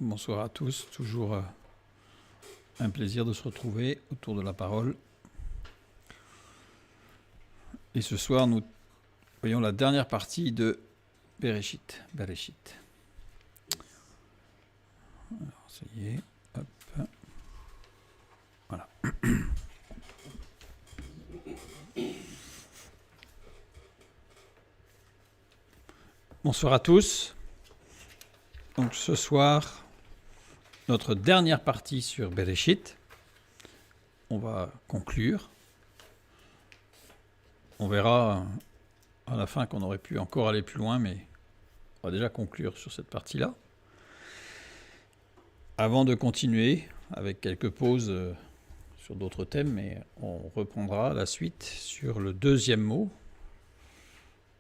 Bonsoir à tous, toujours un plaisir de se retrouver autour de la parole. Et ce soir, nous voyons la dernière partie de Bereshit. Alors, ça y est, hop. Voilà. Bonsoir à tous. Donc ce soir, notre dernière partie sur Bereshit. On va conclure. On verra à la fin qu'on aurait pu encore aller plus loin, mais on va déjà conclure sur cette partie-là. Avant de continuer, avec quelques pauses sur d'autres thèmes, mais on reprendra la suite sur le deuxième mot,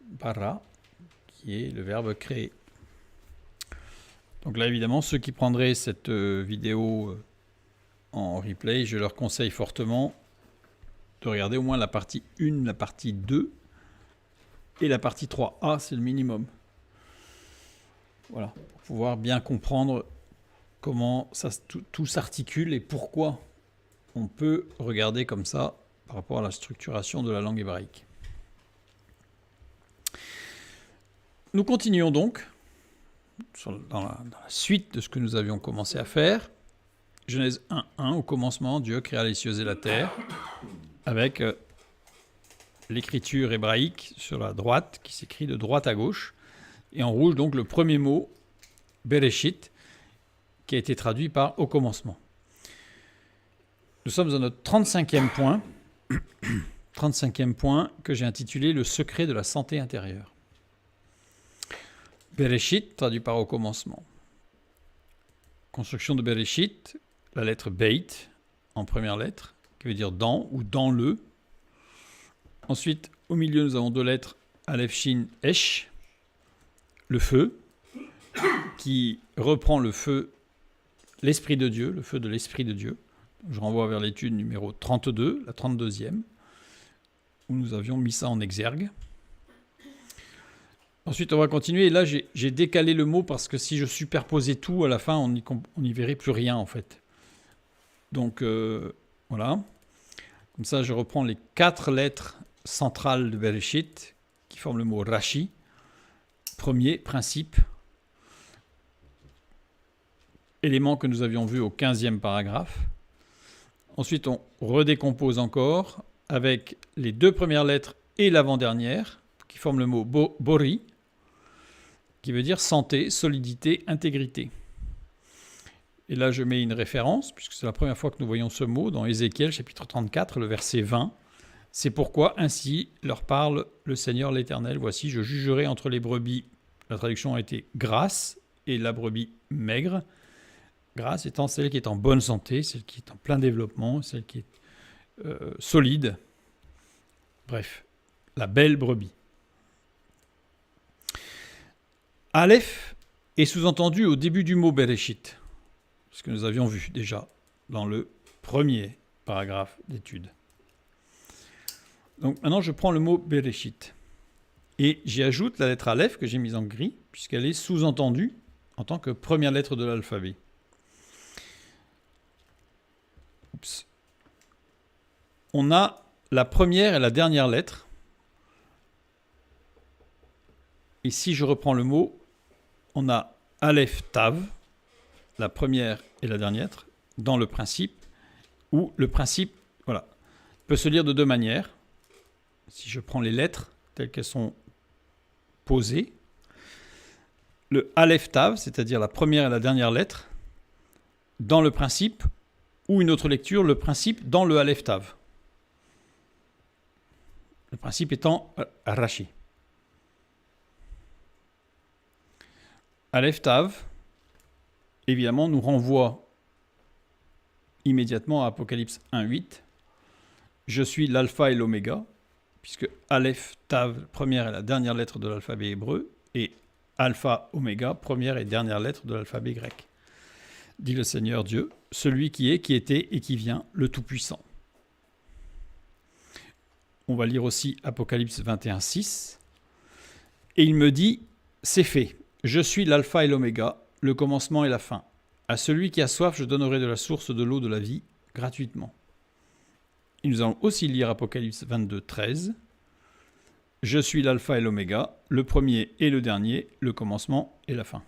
bara, qui est le verbe créer. Donc là, évidemment, ceux qui prendraient cette vidéo en replay, je leur conseille fortement de regarder au moins la partie 1, la partie 2 et la partie 3A, c'est le minimum. Voilà, pour pouvoir bien comprendre comment ça, tout s'articule et pourquoi on peut regarder comme ça par rapport à la structuration de la langue hébraïque. Nous continuons donc dans la suite de ce que nous avions commencé à faire. Genèse 1.1, au commencement, Dieu créa les cieux et la terre, avec l'écriture hébraïque sur la droite, qui s'écrit de droite à gauche, et en rouge, donc, le premier mot, Bereshit, qui a été traduit par « au commencement ». Nous sommes à notre 35e point, 35e point que j'ai intitulé « Le secret de la santé intérieure ». Bereshit, traduit par « au commencement ». Construction de Bereshit, la lettre Beit, en première lettre, qui veut dire « dans » ou « dans le ». Ensuite, au milieu, nous avons deux lettres Aleph, Shin, Esh, le feu, qui reprend le feu, l'Esprit de Dieu, le feu de l'Esprit de Dieu. Je renvoie vers l'étude numéro 32, la 32e, où nous avions mis ça en exergue. Ensuite, on va continuer. Et là, j'ai décalé le mot parce que si je superposais tout, à la fin, on n'y verrait plus rien, en fait. Donc, voilà. Comme ça, je reprends les 4 lettres centrales de Bereshit, qui forment le mot Rashi. Premier, principe. Élément que nous avions vu au 15e paragraphe. Ensuite, on redécompose encore avec les 2 premières lettres et l'avant-dernière, qui forment le mot Bori, qui veut dire santé, solidité, intégrité. Et là, je mets une référence, puisque c'est la première fois que nous voyons ce mot dans Ézéchiel, chapitre 34, le verset 20. C'est pourquoi ainsi leur parle le Seigneur l'Éternel. Voici, je jugerai entre les brebis, la traduction a été grasse, et la brebis maigre. Grasse étant celle qui est en bonne santé, celle qui est en plein développement, celle qui est solide. Bref, la belle brebis. Aleph est sous-entendu au début du mot Bereshit, ce que nous avions vu déjà dans le premier paragraphe d'étude. Donc maintenant, je prends le mot Bereshit et j'y ajoute la lettre Aleph que j'ai mise en gris, puisqu'elle est sous-entendue en tant que première lettre de l'alphabet. On a la première et la dernière lettre. Et si je reprends le mot, on a Aleph Tav, la première et la dernière lettre, dans le principe, où le principe, voilà, peut se lire de 2 manières. Si je prends les lettres telles qu'elles sont posées, le Aleph Tav, c'est-à-dire la première et la dernière lettre, dans le principe, ou une autre lecture, le principe dans le Aleph Tav. Le principe étant Rashi. Aleph Tav, évidemment, nous renvoie immédiatement à Apocalypse 1.8. Je suis l'alpha et l'oméga, puisque Aleph Tav, première et la dernière lettre de l'alphabet hébreu, et alpha, oméga, première et dernière lettre de l'alphabet grec. Dit le Seigneur Dieu, celui qui est, qui était et qui vient, le Tout-Puissant. On va lire aussi Apocalypse 21.6. Et il me dit, c'est fait. Je suis l'alpha et l'oméga, le commencement et la fin. À celui qui a soif, je donnerai de la source de l'eau de la vie gratuitement. Et nous allons aussi lire Apocalypse 22, 13. Je suis l'alpha et l'oméga, le premier et le dernier, le commencement et la fin.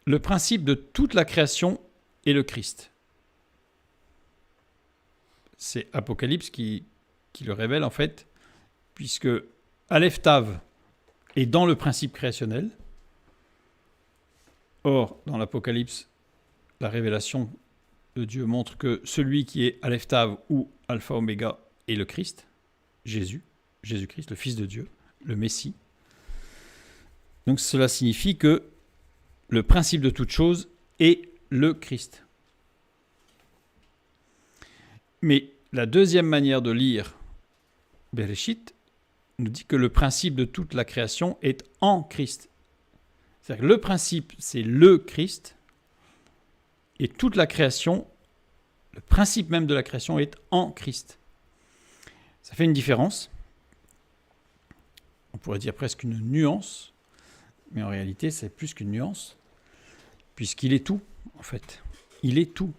Le principe de toute la création est le Christ. C'est Apocalypse qui le révèle en fait, puisque Aleph Tav est dans le principe créationnel. Or, dans l'Apocalypse, la révélation de Dieu montre que celui qui est Aleph Tav ou Alpha Oméga est le Christ, Jésus-Christ, le Fils de Dieu, le Messie. Donc cela signifie que le principe de toute chose est le Christ. Mais la deuxième manière de lire Bereshit nous dit que le principe de toute la création est en Christ. C'est-à-dire que le principe, c'est le Christ, et toute la création, le principe même de la création est en Christ. Ça fait une différence. On pourrait dire presque une nuance, mais en réalité, c'est plus qu'une nuance, puisqu'il est tout, en fait. Il est tout.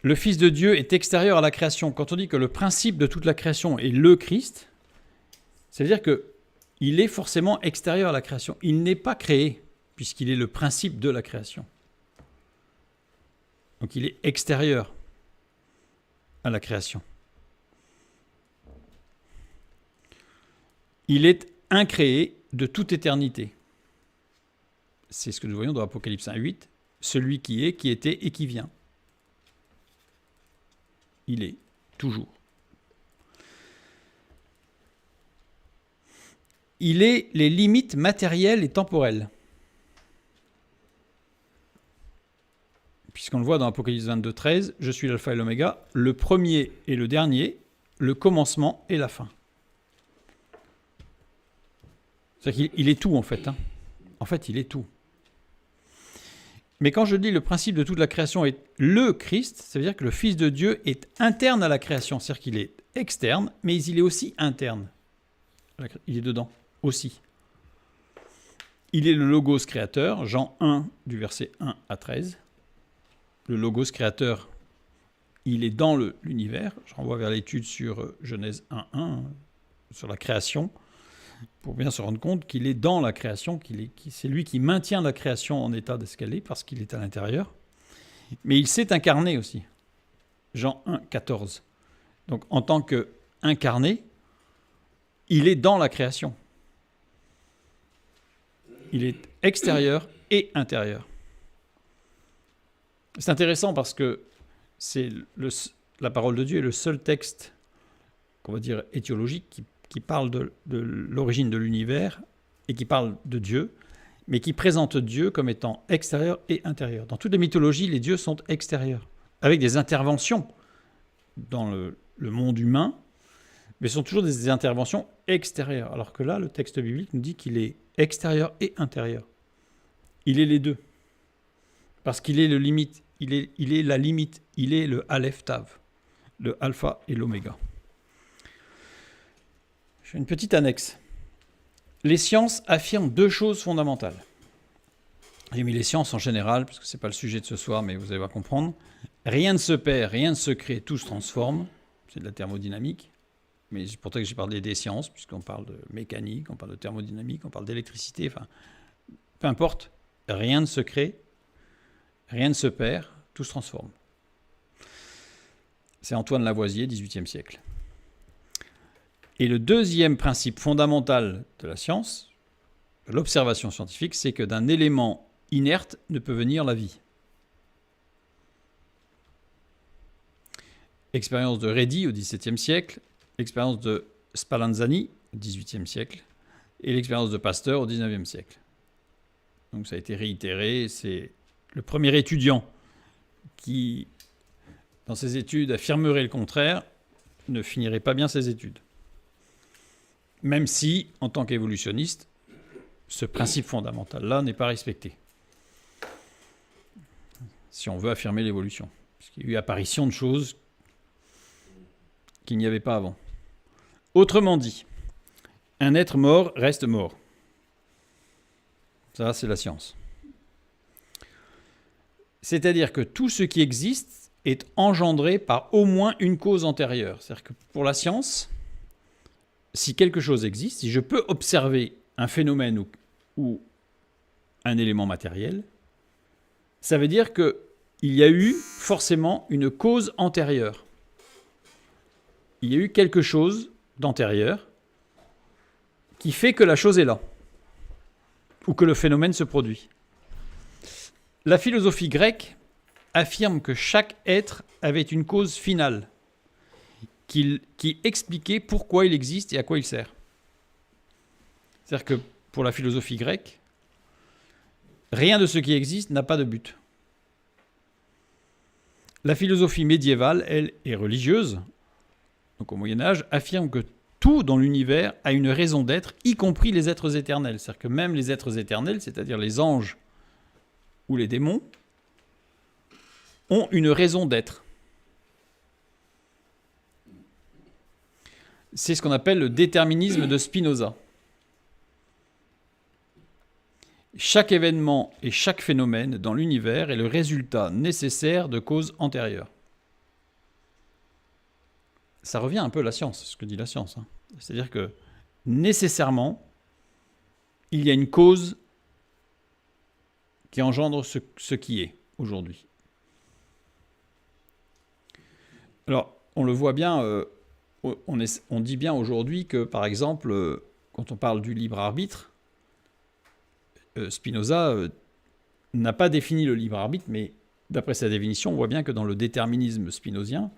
Le Fils de Dieu est extérieur à la création. Quand on dit que le principe de toute la création est le Christ, ça veut dire qu'il est forcément extérieur à la création. Il n'est pas créé, puisqu'il est le principe de la création. Donc il est extérieur à la création. Il est incréé de toute éternité. C'est ce que nous voyons dans Apocalypse 1:8. Celui qui est, qui était et qui vient. Il est toujours. Il est les limites matérielles et temporelles. Puisqu'on le voit dans Apocalypse 22, 13, je suis l'alpha et l'oméga, le premier et le dernier, le commencement et la fin. C'est-à-dire qu'il est tout en fait. En fait, il est tout. Mais quand je dis le principe de toute la création est le Christ, ça veut dire que le Fils de Dieu est interne à la création. C'est-à-dire qu'il est externe, mais il est aussi interne. Il est dedans aussi. Il est le Logos créateur, Jean 1, du verset 1 à 13. Le Logos créateur, il est dans l'univers. Je renvoie vers l'étude sur Genèse 1.1, sur la création, pour bien se rendre compte qu'il est dans la création, c'est lui qui maintient la création en état de ce qu'elle est, parce qu'il est à l'intérieur. Mais il s'est incarné aussi. Jean 1.14. Donc en tant qu'incarné, il est dans la création. Il est extérieur et intérieur. C'est intéressant parce que c'est la parole de Dieu est le seul texte, qu'on va dire étiologique, qui parle de l'origine de l'univers et qui parle de Dieu, mais qui présente Dieu comme étant extérieur et intérieur. Dans toutes les mythologies, les dieux sont extérieurs, avec des interventions dans le monde humain, mais ce sont toujours des interventions extérieures. Alors que là, le texte biblique nous dit qu'il est extérieur et intérieur. Il est les deux. Parce qu'il est il est la limite, il est le Aleph Tav, le alpha et l'oméga. Je fais une petite annexe. Les sciences affirment deux choses fondamentales. J'ai mis les sciences en général, parce que ce n'est pas le sujet de ce soir, mais vous allez voir comprendre. Rien ne se perd, rien ne se crée, tout se transforme. C'est de la thermodynamique. Mais c'est pour ça que j'ai parlé des sciences, puisqu'on parle de mécanique, on parle de thermodynamique, on parle d'électricité, enfin, peu importe, rien ne se crée, rien ne se perd, tout se transforme. C'est Antoine Lavoisier, XVIIIe siècle. Et le deuxième principe fondamental de la science, de l'observation scientifique, c'est que d'un élément inerte ne peut venir la vie. Expérience de Redi au XVIIe siècle, l'expérience de Spallanzani au XVIIIe siècle et l'expérience de Pasteur au XIXe siècle. Donc ça a été réitéré, c'est le premier étudiant qui, dans ses études, affirmerait le contraire, ne finirait pas bien ses études. Même si, en tant qu'évolutionniste, ce principe fondamental-là n'est pas respecté. Si on veut affirmer l'évolution. Puisqu'il y a eu apparition de choses qu'il n'y avait pas avant. Autrement dit, un être mort reste mort. Ça, c'est la science. C'est-à-dire que tout ce qui existe est engendré par au moins une cause antérieure. C'est-à-dire que pour la science, si quelque chose existe, si je peux observer un phénomène ou un élément matériel, ça veut dire qu'il y a eu forcément une cause antérieure. Il y a eu quelque chose d'antérieur qui fait que la chose est là, ou que le phénomène se produit. La philosophie grecque affirme que chaque être avait une cause finale, qui expliquait pourquoi il existe et à quoi il sert. C'est-à-dire que pour la philosophie grecque, rien de ce qui existe n'a pas de but. La philosophie médiévale, elle, est religieuse, donc au Moyen-Âge, affirme que tout dans l'univers a une raison d'être, y compris les êtres éternels. C'est-à-dire que même les êtres éternels, c'est-à-dire les anges ou les démons, ont une raison d'être. C'est ce qu'on appelle le déterminisme de Spinoza. Chaque événement et chaque phénomène dans l'univers est le résultat nécessaire de causes antérieures. Ça revient un peu à la science, ce que dit la science. C'est-à-dire que nécessairement, il y a une cause qui engendre ce qui est aujourd'hui. Alors, on le voit bien, on dit bien aujourd'hui que, par exemple, quand on parle du libre arbitre, Spinoza n'a pas défini le libre arbitre, mais d'après sa définition, on voit bien que dans le déterminisme spinozien,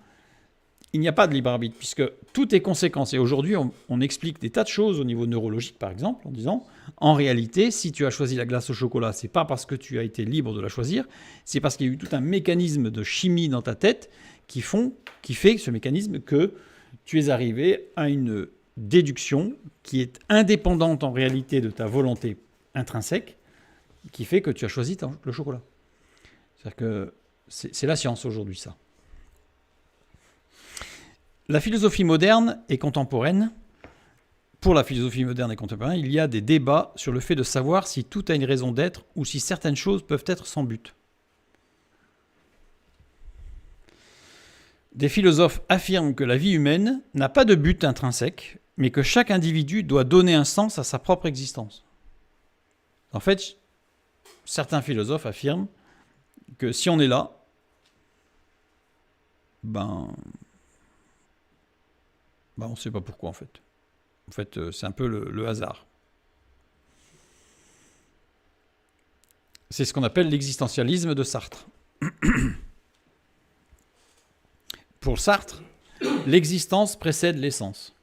il n'y a pas de libre arbitre, puisque tout est conséquence. Et aujourd'hui, on explique des tas de choses au niveau neurologique, par exemple, en disant, en réalité, si tu as choisi la glace au chocolat, c'est pas parce que tu as été libre de la choisir, c'est parce qu'il y a eu tout un mécanisme de chimie dans ta tête qui fait ce mécanisme que tu es arrivé à une déduction qui est indépendante en réalité de ta volonté intrinsèque, qui fait que tu as choisi le chocolat. C'est-à-dire que c'est la science aujourd'hui, ça. La philosophie moderne et contemporaine, pour la philosophie moderne et contemporaine, il y a des débats sur le fait de savoir si tout a une raison d'être ou si certaines choses peuvent être sans but. Des philosophes affirment que la vie humaine n'a pas de but intrinsèque, mais que chaque individu doit donner un sens à sa propre existence. En fait, certains philosophes affirment que si on est là, on ne sait pas pourquoi en fait. En fait, c'est un peu le hasard. C'est ce qu'on appelle l'existentialisme de Sartre. Pour Sartre, l'existence précède l'essence.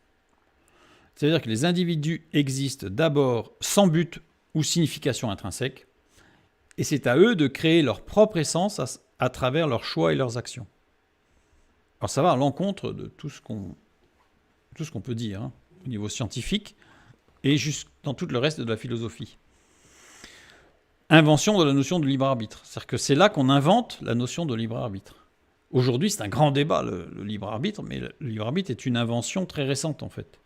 C'est-à-dire que les individus existent d'abord sans but ou signification intrinsèque, et c'est à eux de créer leur propre essence à travers leurs choix et leurs actions. Alors ça va à l'encontre de tout ce qu'on peut dire au niveau scientifique et juste dans tout le reste de la philosophie. Invention de la notion de libre arbitre. C'est-à-dire que c'est là qu'on invente la notion de libre arbitre. Aujourd'hui, c'est un grand débat, le libre arbitre, mais le libre arbitre est une invention très récente, en fait.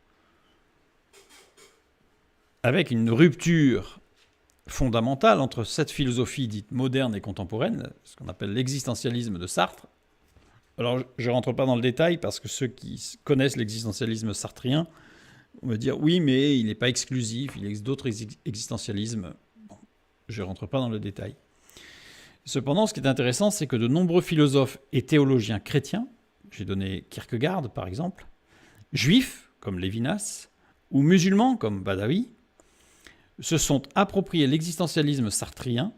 Avec une rupture fondamentale entre cette philosophie dite moderne et contemporaine, ce qu'on appelle l'existentialisme de Sartre. Alors, je ne rentre pas dans le détail, parce que ceux qui connaissent l'existentialisme sartrien vont me dire « oui, mais il n'est pas exclusif, il existe d'autres existentialismes ». Bon, je ne rentre pas dans le détail. Cependant, ce qui est intéressant, c'est que de nombreux philosophes et théologiens chrétiens, j'ai donné Kierkegaard par exemple, juifs comme Lévinas, ou musulmans comme Badawi, se sont appropriés l'existentialisme sartrien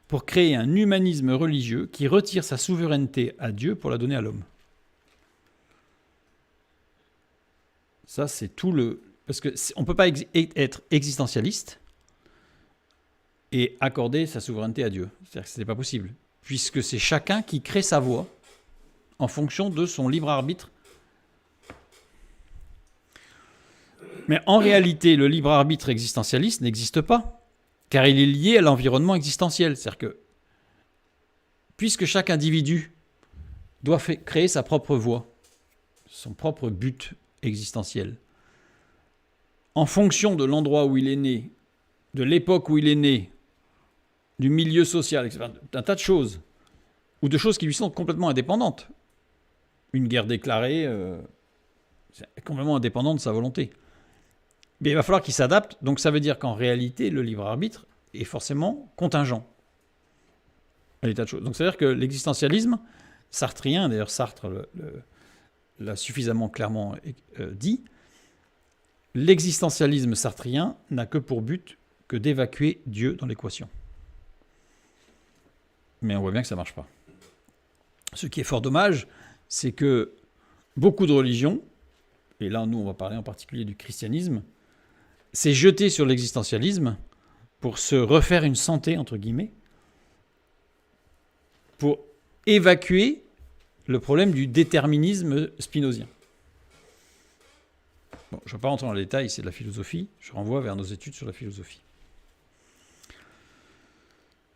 pour créer un humanisme religieux qui retire sa souveraineté à Dieu pour la donner à l'homme. Ça, c'est tout le... Parce qu'on ne peut pas être existentialiste et accorder sa souveraineté à Dieu. C'est-à-dire que ce n'est pas possible, puisque c'est chacun qui crée sa voie en fonction de son libre arbitre. Mais en réalité, le libre arbitre existentialiste n'existe pas, car il est lié à l'environnement existentiel. C'est-à-dire que, puisque chaque individu doit créer sa propre voie, son propre but existentiel, en fonction de l'endroit où il est né, de l'époque où il est né, du milieu social, etc. Un tas de choses, ou de choses qui lui sont complètement indépendantes. Une guerre déclarée, c'est complètement indépendant de sa volonté. Mais il va falloir qu'il s'adapte, donc ça veut dire qu'en réalité, le libre arbitre est forcément contingent à des tas de choses. Donc ça veut dire que l'existentialisme sartrien, d'ailleurs Sartre l'a suffisamment clairement dit, l'existentialisme sartrien n'a que pour but que d'évacuer Dieu dans l'équation. Mais on voit bien que ça ne marche pas. Ce qui est fort dommage, c'est que beaucoup de religions, et là nous on va parler en particulier du christianisme, s'est jeté sur l'existentialisme pour se refaire une santé, entre guillemets, pour évacuer le problème du déterminisme spinozien. Bon, je ne vais pas rentrer dans les détails, c'est de la philosophie, je renvoie vers nos études sur la philosophie.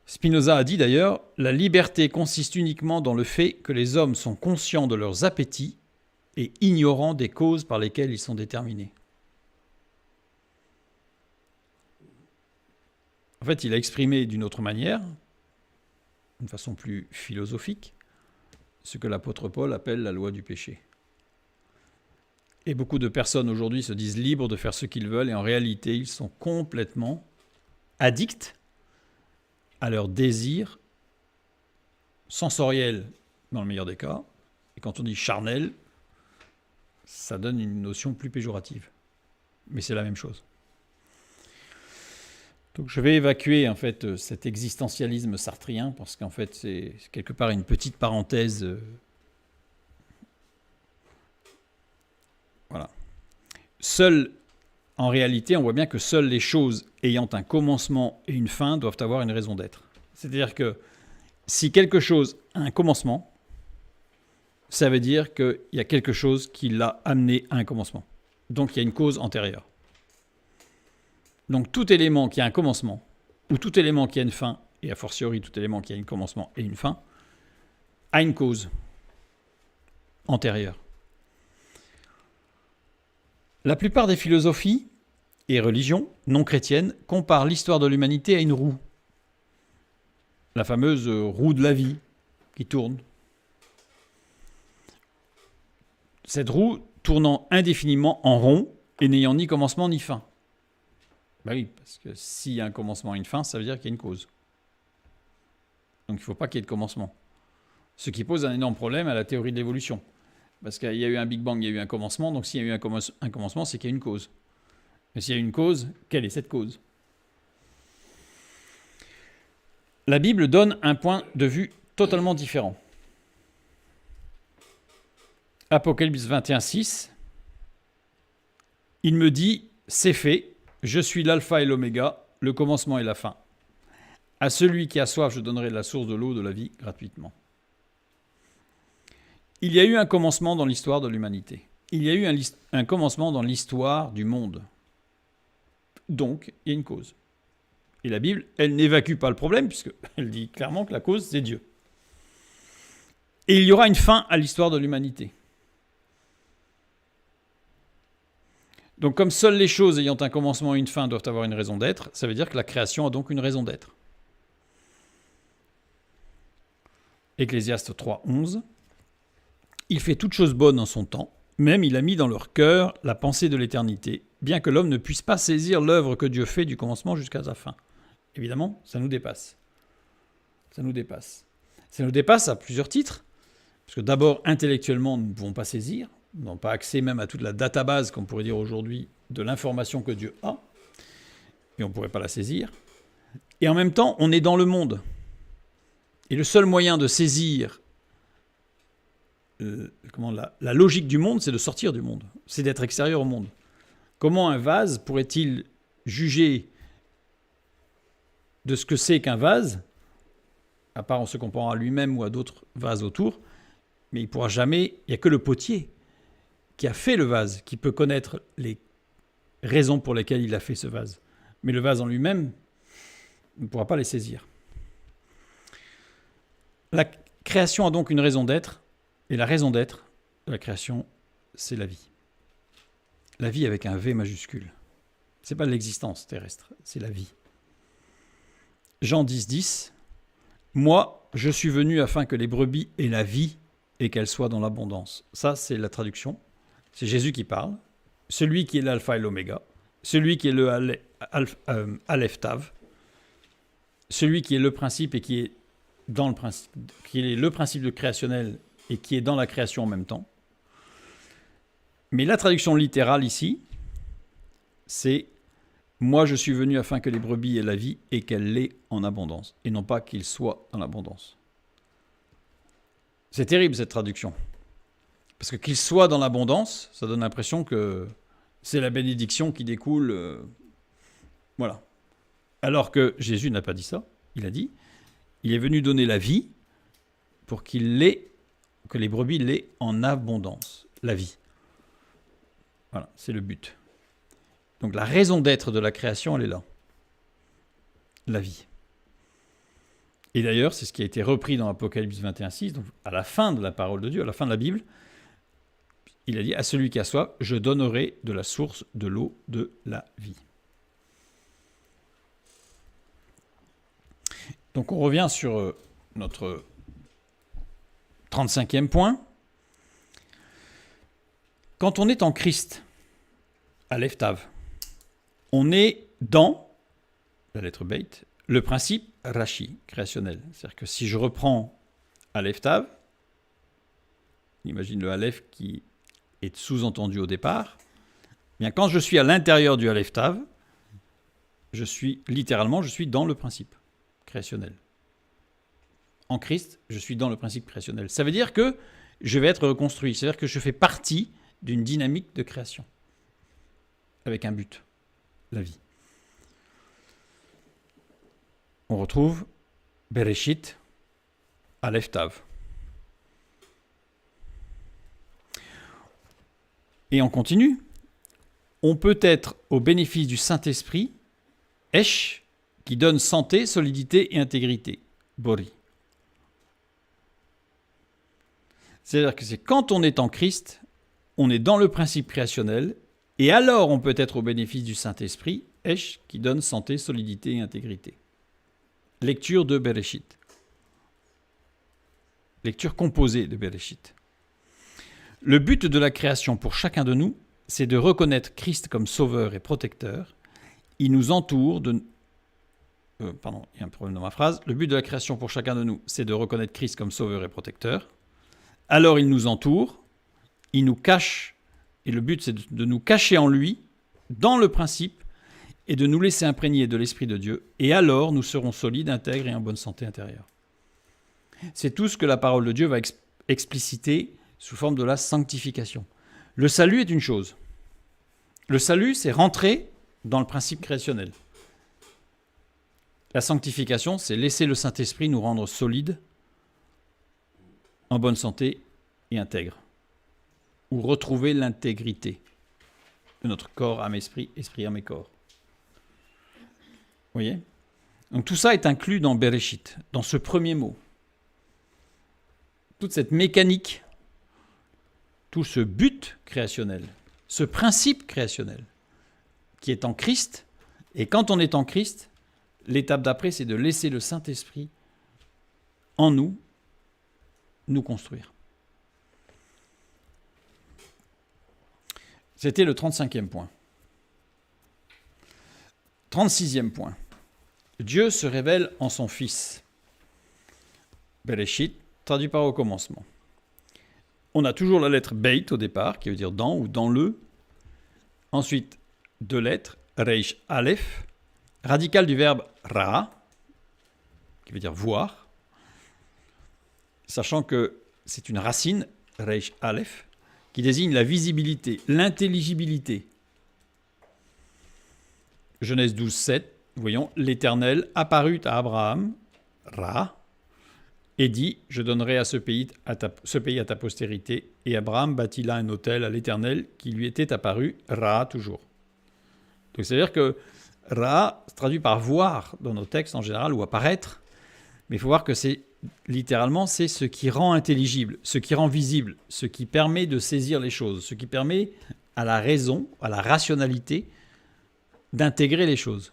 Spinoza a dit d'ailleurs « La liberté consiste uniquement dans le fait que les hommes sont conscients de leurs appétits et ignorants des causes par lesquelles ils sont déterminés. » En fait, il a exprimé d'une autre manière, d'une façon plus philosophique, ce que l'apôtre Paul appelle la loi du péché. Et beaucoup de personnes aujourd'hui se disent libres de faire ce qu'ils veulent, et en réalité, ils sont complètement addicts à leur désir sensoriel, dans le meilleur des cas. Et quand on dit charnel, ça donne une notion plus péjorative. Mais c'est la même chose. Donc je vais évacuer en fait cet existentialisme sartrien, parce qu'en fait c'est quelque part une petite parenthèse. Voilà. En réalité, on voit bien que seules les choses ayant un commencement et une fin doivent avoir une raison d'être. C'est-à-dire que si quelque chose a un commencement, ça veut dire qu'il y a quelque chose qui l'a amené à un commencement. Donc il y a une cause antérieure. Donc tout élément qui a un commencement, ou tout élément qui a une fin, et a fortiori tout élément qui a un commencement et une fin, a une cause antérieure. La plupart des philosophies et religions non chrétiennes comparent l'histoire de l'humanité à une roue. La fameuse roue de la vie qui tourne. Cette roue tournant indéfiniment en rond et n'ayant ni commencement ni fin. Ben oui, parce que s'il y a un commencement et une fin, ça veut dire qu'il y a une cause. Donc il ne faut pas qu'il y ait de commencement. Ce qui pose un énorme problème à la théorie de l'évolution. Parce qu'il y a eu un Big Bang, il y a eu un commencement, donc s'il y a eu un commencement, c'est qu'il y a une cause. Mais s'il y a une cause, quelle est cette cause ? La Bible donne un point de vue totalement différent. Apocalypse 21:6, il me dit, c'est fait, je suis l'alpha et l'oméga, le commencement et la fin. À celui qui a soif, je donnerai de la source de l'eau de la vie gratuitement. Il y a eu un commencement dans l'histoire de l'humanité. Il y a eu un commencement dans l'histoire du monde. Donc, il y a une cause. Et la Bible, elle n'évacue pas le problème, puisqu'elle dit clairement que la cause, c'est Dieu. Et il y aura une fin à l'histoire de l'humanité. Donc, comme seules les choses ayant un commencement et une fin doivent avoir une raison d'être, ça veut dire que la création a donc une raison d'être. Ecclésiaste 3:11. Il fait toutes choses bonnes en son temps, même il a mis dans leur cœur la pensée de l'éternité, bien que l'homme ne puisse pas saisir l'œuvre que Dieu fait du commencement jusqu'à sa fin. Évidemment, ça nous dépasse. Ça nous dépasse. Ça nous dépasse à plusieurs titres, parce que d'abord, intellectuellement, nous ne pouvons pas saisir, nous n'avons pas accès même à toute la database, qu'on pourrait dire aujourd'hui, de l'information que Dieu a, et on ne pourrait pas la saisir. Et en même temps, on est dans le monde. Et le seul moyen de saisir la logique du monde, c'est de sortir du monde, c'est d'être extérieur au monde. Comment un vase pourrait-il juger de ce que c'est qu'un vase, à part en se comparant à lui-même ou à d'autres vases autour, mais il pourra jamais, il n'y a que le potier qui a fait le vase, qui peut connaître les raisons pour lesquelles il a fait ce vase. Mais le vase en lui-même ne pourra pas les saisir. La création a donc une raison d'être, et la raison d'être de la création, c'est la vie. La vie avec un V majuscule. Ce n'est pas l'existence terrestre, c'est la vie. Jean 10, 10. Moi, je suis venu afin que les brebis aient la vie et qu'elles soient dans l'abondance. Ça, c'est la traduction. C'est Jésus qui parle. Celui qui est l'alpha et l'oméga. Celui qui est le Aleph Tav. Celui qui est le principe et qui est dans le principe, qui est le principe de créationnel et qui est dans la création en même temps. Mais la traduction littérale ici, c'est « Moi, je suis venu afin que les brebis aient la vie et qu'elle l'ait en abondance. » Et non pas qu'ils soient dans l'abondance. C'est terrible cette traduction. Parce que qu'ils soient dans l'abondance, ça donne l'impression que c'est la bénédiction qui découle. Voilà. Alors que Jésus n'a pas dit ça. Il a dit, il est venu donner la vie pour que les brebis l'aient en abondance. La vie. Voilà, c'est le but. Donc la raison d'être de la création, elle est là. La vie. Et d'ailleurs, c'est ce qui a été repris dans Apocalypse 21:6, donc à la fin de la parole de Dieu, à la fin de la Bible, il a dit « À celui qui a soif, je donnerai de la source de l'eau de la vie. » Donc on revient sur notre 35e point. Quand on est en Christ, Aleph Tav, on est dans, la lettre Beit, le principe Rashi, créationnel. C'est-à-dire que si je reprends Aleph Tav, imagine le Aleph qui est sous-entendu au départ, bien quand je suis à l'intérieur du Aleph Tav, je suis dans le principe créationnel. En Christ, je suis dans le principe créationnel. Ça veut dire que je vais être reconstruit, c'est-à-dire que je fais partie d'une dynamique de création, avec un but, la vie. On retrouve Bereshit, Aleph Tav. Et on continue. On peut être au bénéfice du Saint-Esprit, Esh, qui donne santé, solidité et intégrité, Bori. C'est-à-dire que c'est quand on est en Christ, on est dans le principe créationnel, et alors on peut être au bénéfice du Saint-Esprit, Esh, qui donne santé, solidité et intégrité. Lecture de Bereshit. Lecture composée de Bereshit. Le but de la création pour chacun de nous, c'est de reconnaître Christ comme sauveur et protecteur. Il nous entoure de... il y a un problème dans ma phrase. Le but de la création pour chacun de nous, c'est de reconnaître Christ comme sauveur et protecteur. Alors il nous entoure, il nous cache, et le but c'est de nous cacher en lui, dans le principe, et de nous laisser imprégner de l'Esprit de Dieu, et alors nous serons solides, intègres et en bonne santé intérieure. C'est tout ce que la parole de Dieu va expliciter sous forme de la sanctification. Le salut est une chose. Le salut, c'est rentrer dans le principe créationnel. La sanctification, c'est laisser le Saint-Esprit nous rendre solides, en bonne santé et intègres, ou retrouver l'intégrité de notre corps, âme, esprit, esprit, âme et corps. Vous voyez ? Donc tout ça est inclus dans Bereshit, dans ce premier mot. Toute cette mécanique, tout ce but créationnel, ce principe créationnel qui est en Christ, et quand on est en Christ, l'étape d'après, c'est de laisser le Saint-Esprit en nous construire. C'était le 35e point. 36e point. Dieu se révèle en son Fils. Bereshit, traduit par au commencement. On a toujours la lettre Beit au départ, qui veut dire dans ou dans le. Ensuite, deux lettres, Reish Aleph, radical du verbe Ra, qui veut dire voir, sachant que c'est une racine, Reish Aleph, qui désigne la visibilité, l'intelligibilité. Genèse 12, 7, voyons, l'Éternel apparut à Abraham, Ra, et dit, je donnerai à ce pays à ta postérité. Et Abraham bâtit là un autel à l'Éternel qui lui était apparu, Ra toujours. Donc c'est-à-dire que Ra se traduit par voir dans nos textes en général, ou apparaître, mais il faut voir que c'est littéralement, c'est ce qui rend intelligible, ce qui rend visible, ce qui permet de saisir les choses, ce qui permet à la raison, à la rationalité, d'intégrer les choses.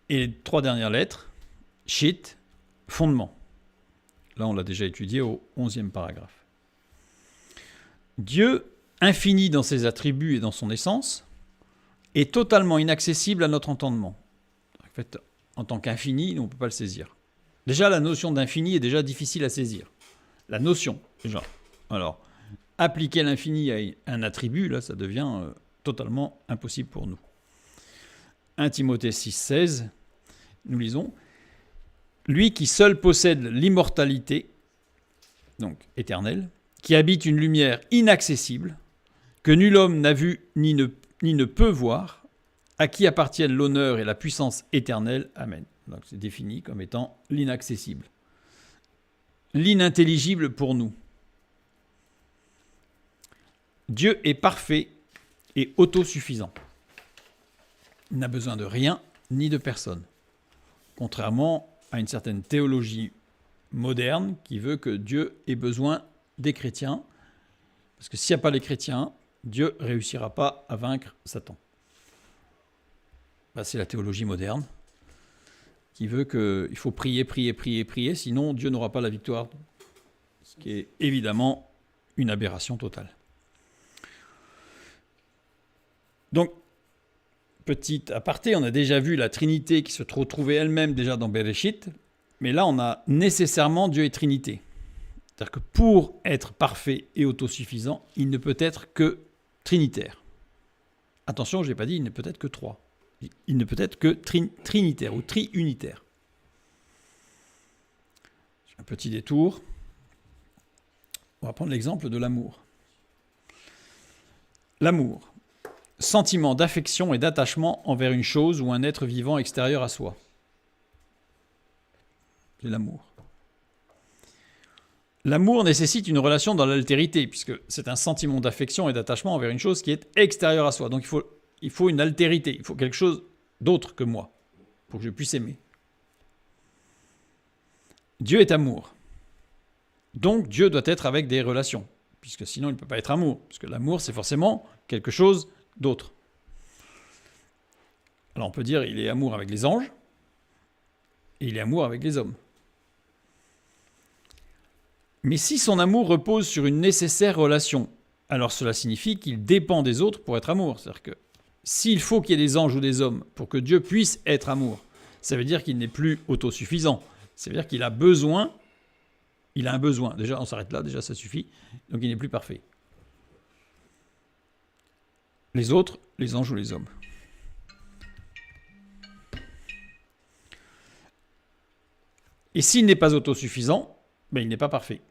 Et les 3 dernières lettres, shit, fondement. Là, on l'a déjà étudié au 11e paragraphe. Dieu, infini dans ses attributs et dans son essence, est totalement inaccessible à notre entendement. En fait, en tant qu'infini, on ne peut pas le saisir. Déjà, la notion d'infini est déjà difficile à saisir. La notion, déjà. Alors, appliquer l'infini à un attribut, là, ça devient totalement impossible pour nous. 1 Timothée 6,16, nous lisons « Lui qui seul possède l'immortalité, donc éternelle, qui habite une lumière inaccessible, que nul homme n'a vu ni ne peut voir, à qui appartiennent l'honneur et la puissance éternelle. Amen. » Donc c'est défini comme étant l'inaccessible. L'inintelligible pour nous. Dieu est parfait et autosuffisant. Il n'a besoin de rien ni de personne. Contrairement à une certaine théologie moderne qui veut que Dieu ait besoin des chrétiens. Parce que s'il n'y a pas les chrétiens, Dieu ne réussira pas à vaincre Satan. C'est la théologie moderne qui veut qu'il faut prier, prier, prier, prier, sinon Dieu n'aura pas la victoire. Ce qui est évidemment une aberration totale. Donc, petit aparté, on a déjà vu la Trinité qui se trouvait elle-même déjà dans Bereshit, mais là on a nécessairement Dieu et Trinité. C'est-à-dire que pour être parfait et autosuffisant, il ne peut être que trinitaire. Attention, je n'ai pas dit il ne peut être que 3. Il ne peut être que trinitaire ou triunitaire. Un petit détour. On va prendre l'exemple de l'amour. L'amour. Sentiment d'affection et d'attachement envers une chose ou un être vivant extérieur à soi. C'est l'amour. L'amour nécessite une relation dans l'altérité, puisque c'est un sentiment d'affection et d'attachement envers une chose qui est extérieure à soi. Donc il faut une altérité, il faut quelque chose d'autre que moi, pour que je puisse aimer. Dieu est amour. Donc Dieu doit être avec des relations, puisque sinon il ne peut pas être amour, puisque l'amour c'est forcément quelque chose d'autre. Alors on peut dire il est amour avec les anges, et il est amour avec les hommes. Mais si son amour repose sur une nécessaire relation, alors cela signifie qu'il dépend des autres pour être amour. C'est-à-dire que s'il faut qu'il y ait des anges ou des hommes pour que Dieu puisse être amour, ça veut dire qu'il n'est plus autosuffisant. Ça veut dire qu'il a besoin, il a un besoin. Déjà, on s'arrête là, déjà ça suffit. Donc il n'est plus parfait. Les autres, les anges ou les hommes. Et s'il n'est pas autosuffisant, il n'est pas parfait.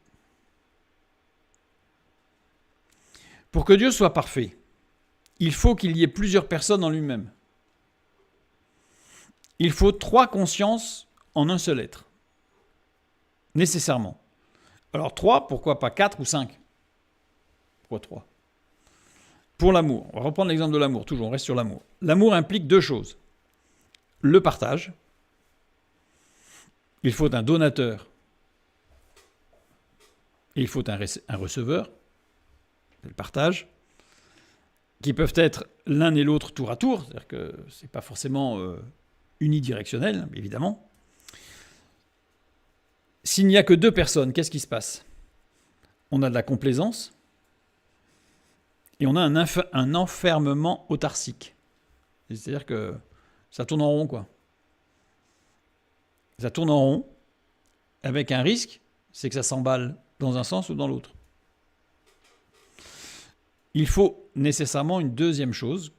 Pour que Dieu soit parfait, il faut qu'il y ait plusieurs personnes en lui-même. Il faut 3 consciences en un seul être. Nécessairement. Alors 3, pourquoi pas 4 ou 5 ? Pourquoi 3 ? Pour l'amour, on va reprendre l'exemple de l'amour, toujours on reste sur l'amour. L'amour implique 2 choses. Le partage. Il faut un donateur. Et il faut un receveur. C'est le partage. Qui peuvent être l'un et l'autre tour à tour. C'est-à-dire que ce n'est pas forcément unidirectionnel, évidemment. S'il n'y a que 2 personnes, qu'est-ce qui se passe ? On a de la complaisance et on a un enfermement autarcique. C'est-à-dire que ça tourne en rond, quoi. Ça tourne en rond avec un risque, c'est que ça s'emballe dans un sens ou dans l'autre. Il faut nécessairement une deuxième chose,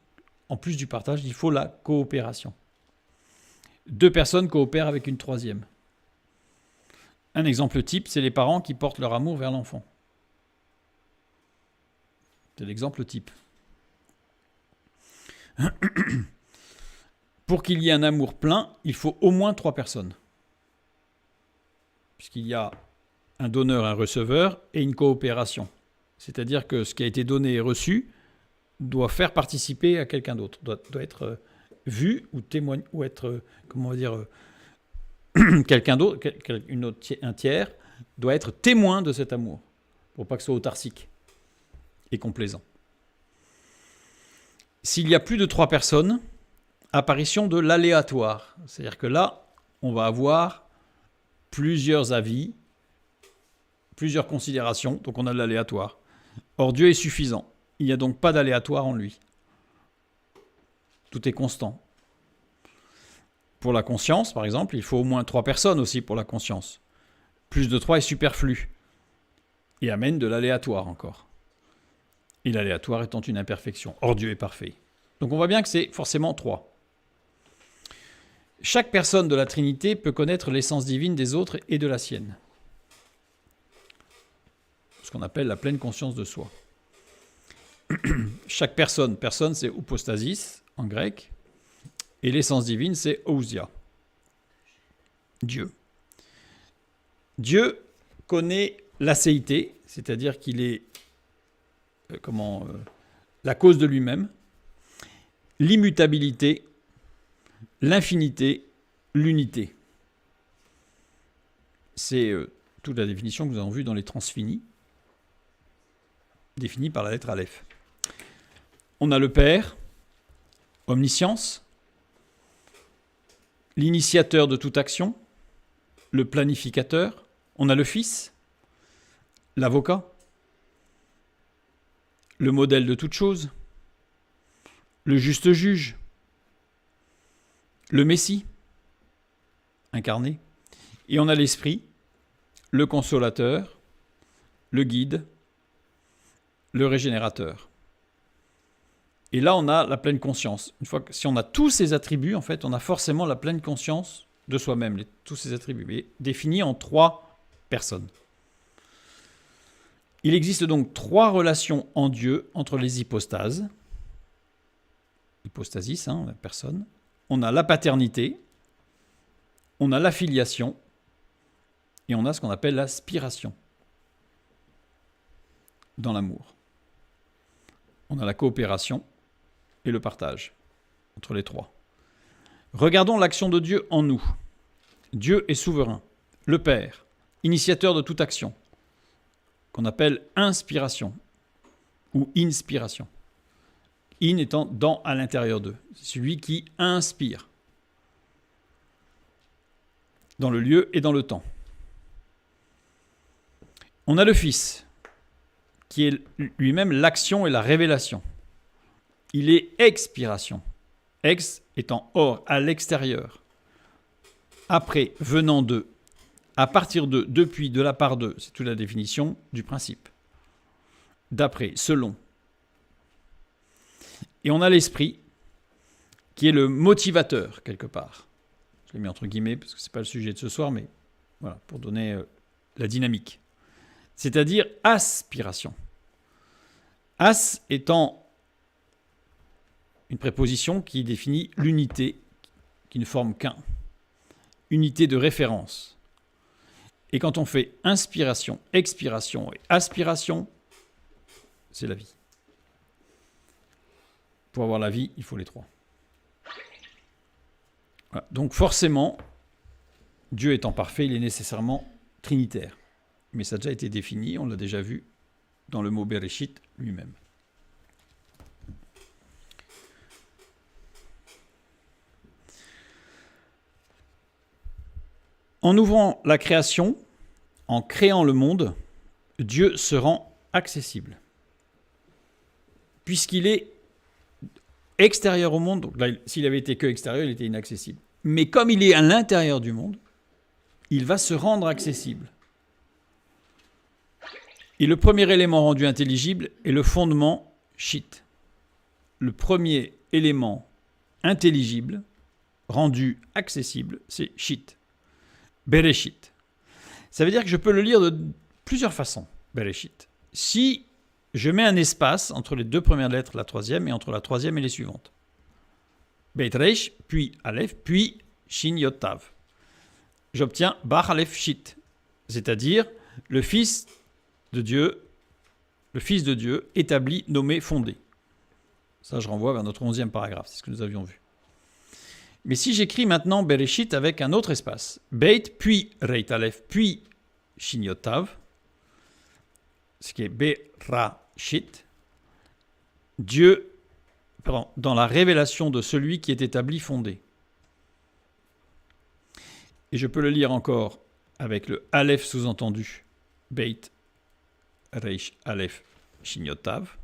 en plus du partage, il faut la coopération. 2 personnes coopèrent avec une troisième. Un exemple type, c'est les parents qui portent leur amour vers l'enfant. C'est l'exemple type. Pour qu'il y ait un amour plein, il faut au moins 3 personnes. Puisqu'il y a un donneur, un receveur et une coopération. C'est-à-dire que ce qui a été donné et reçu doit faire participer à quelqu'un d'autre, doit être vu ou témoigné, ou être, quelqu'un d'autre, un tiers, doit être témoin de cet amour, pour pas que ce soit autarcique et complaisant. S'il y a plus de 3 personnes, apparition de l'aléatoire. C'est-à-dire que là, on va avoir plusieurs avis, plusieurs considérations, donc on a de l'aléatoire. Or, Dieu est suffisant. Il n'y a donc pas d'aléatoire en lui. Tout est constant. Pour la conscience, par exemple, il faut au moins 3 personnes aussi pour la conscience. Plus de 3 est superflu et amène de l'aléatoire encore. Et l'aléatoire étant une imperfection. Or, Dieu est parfait. Donc on voit bien que c'est forcément 3. Chaque personne de la Trinité peut connaître l'essence divine des autres et de la sienne. Ce qu'on appelle la pleine conscience de soi. Chaque personne c'est hypostasis en grec, et l'essence divine c'est ousia. Dieu. Dieu connaît l'acéité, c'est-à-dire qu'il est la cause de lui-même, l'immutabilité, l'infinité, l'unité. C'est toute la définition que nous avons vue dans les transfinis, définie par la lettre Aleph. On a le Père, omniscience, l'initiateur de toute action, le planificateur. On a le Fils, l'avocat, le modèle de toute chose, le juste juge, le Messie, incarné. Et on a l'Esprit, le consolateur, le guide, le régénérateur. Et là, on a la pleine conscience. Si on a tous ces attributs, en fait, on a forcément la pleine conscience de soi-même, tous ces attributs, mais définis en 3 personnes. Il existe donc 3 relations en Dieu entre les hypostases. Hypostasis, la personne. On a la paternité, on a la filiation, et on a ce qu'on appelle l'aspiration dans l'amour. On a la coopération et le partage entre les 3. Regardons l'action de Dieu en nous. Dieu est souverain, le Père, initiateur de toute action, qu'on appelle inspiration ou inspiration. In étant dans à l'intérieur d'eux. C'est celui qui inspire dans le lieu et dans le temps. On a le Fils, qui est lui-même l'action et la révélation. Il est expiration. Ex étant hors, à l'extérieur. Après, venant de, à partir de, depuis, de la part de, c'est toute la définition du principe. D'après, selon. Et on a l'Esprit, qui est le motivateur, quelque part. Je l'ai mis entre guillemets, parce que ce n'est pas le sujet de ce soir, mais voilà, pour donner la dynamique. C'est-à-dire aspiration. As étant une préposition qui définit l'unité, qui ne forme qu'un. Unité de référence. Et quand on fait inspiration, expiration et aspiration, c'est la vie. Pour avoir la vie, il faut les 3. Voilà. Donc forcément, Dieu étant parfait, il est nécessairement trinitaire. Mais ça a déjà été défini, on l'a déjà vu dans le mot Bereshit lui-même. En ouvrant la création, en créant le monde, Dieu se rend accessible. Puisqu'il est extérieur au monde, donc là, s'il avait été que extérieur, il était inaccessible. Mais comme il est à l'intérieur du monde, il va se rendre accessible. Et le premier élément rendu intelligible est le fondement shit. Le premier élément intelligible rendu accessible, c'est shit. Bereshit. Ça veut dire que je peux le lire de plusieurs façons, Bereshit. Si je mets un espace entre les 2 premières lettres, la 3e, et entre la 3e et les suivantes. Beit Reish, puis Aleph, puis Shin Yod Tav. J'obtiens Bar Aleph Shit, c'est-à-dire le Fils de Dieu, établi, nommé, fondé. Ça, je renvoie vers notre 11e paragraphe, c'est ce que nous avions vu. Mais si j'écris maintenant Bereshit avec un autre espace, Beit, puis Reit Aleph, puis Shin Yod Tav, ce qui est Berashit, Dieu dans la révélation de celui qui est établi, fondé. Et je peux le lire encore avec le Aleph sous-entendu, Beit Reish Aleph Shinyotav,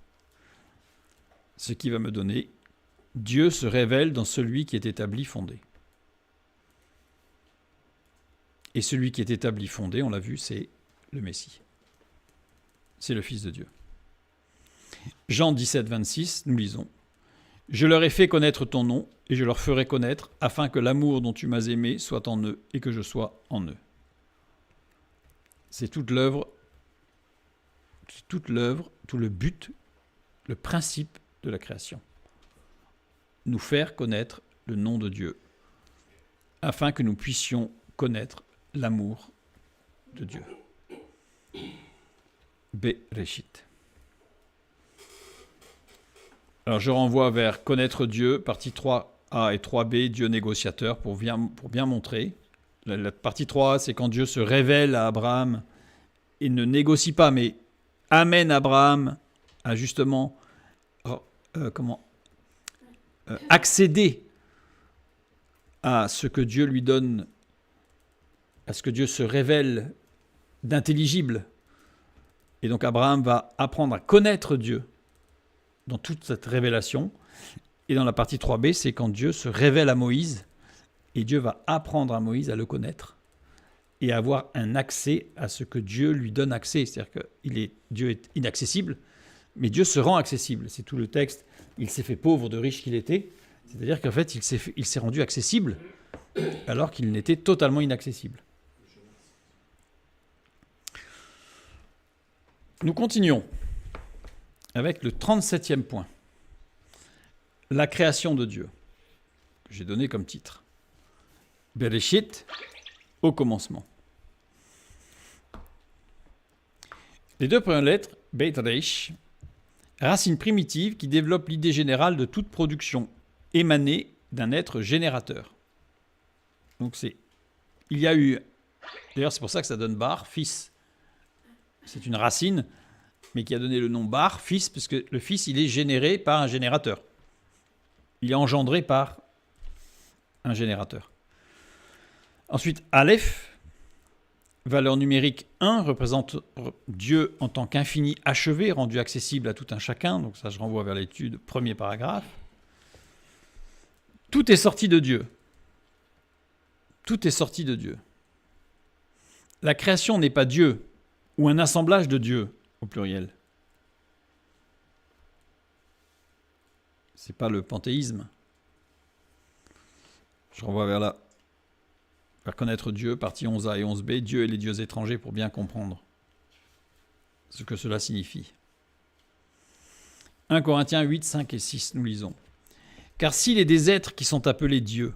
ce qui va me donner Dieu se révèle dans celui qui est établi, fondé. Et celui qui est établi, fondé, on l'a vu, c'est le Messie. C'est le Fils de Dieu. Jean 17, 26, nous lisons « Je leur ai fait connaître ton nom, et je leur ferai connaître, afin que l'amour dont tu m'as aimé soit en eux, et que je sois en eux. » C'est toute l'œuvre, tout le but, le principe de la création. Nous faire connaître le nom de Dieu, afin que nous puissions connaître l'amour de Dieu. Bereshit. Alors je renvoie vers connaître Dieu, partie 3a et 3b, Dieu négociateur, pour bien montrer. La partie 3a, c'est quand Dieu se révèle à Abraham et ne négocie pas, mais amène Abraham à justement accéder à ce que Dieu lui donne, à ce que Dieu se révèle d'intelligible. Et donc Abraham va apprendre à connaître Dieu dans toute cette révélation. Et dans la partie 3b, c'est quand Dieu se révèle à Moïse, et Dieu va apprendre à Moïse à le connaître et à avoir un accès à ce que Dieu lui donne accès. C'est-à-dire que Dieu est inaccessible, mais Dieu se rend accessible. C'est tout le texte. Il s'est fait pauvre de riche qu'il était. C'est-à-dire qu'en fait, il s'est rendu accessible alors qu'il n'était totalement inaccessible. Nous continuons avec le 37e point. La création de Dieu, que j'ai donné comme titre. Bereshit, au commencement. Les deux premières lettres, Beit Reish, racine primitive qui développe l'idée générale de toute production émanée d'un être générateur. Donc il y a eu, d'ailleurs c'est pour ça que ça donne Bar, fils. C'est une racine, mais qui a donné le nom Bar, fils, parce que le fils, il est généré par un générateur. Il est engendré par un générateur. Ensuite, Aleph, valeur numérique 1, représente Dieu en tant qu'infini achevé, rendu accessible à tout un chacun. Donc ça, je renvoie vers l'étude, premier paragraphe. Tout est sorti de Dieu. Tout est sorti de Dieu. La création n'est pas Dieu, ou un assemblage de Dieu, au pluriel. C'est pas le panthéisme. Je renvoie vers connaître Dieu, partie 11a et 11b, Dieu et les dieux étrangers, pour bien comprendre ce que cela signifie. 1 Corinthiens 8, 5 et 6, nous lisons. « Car s'il est des êtres qui sont appelés dieux,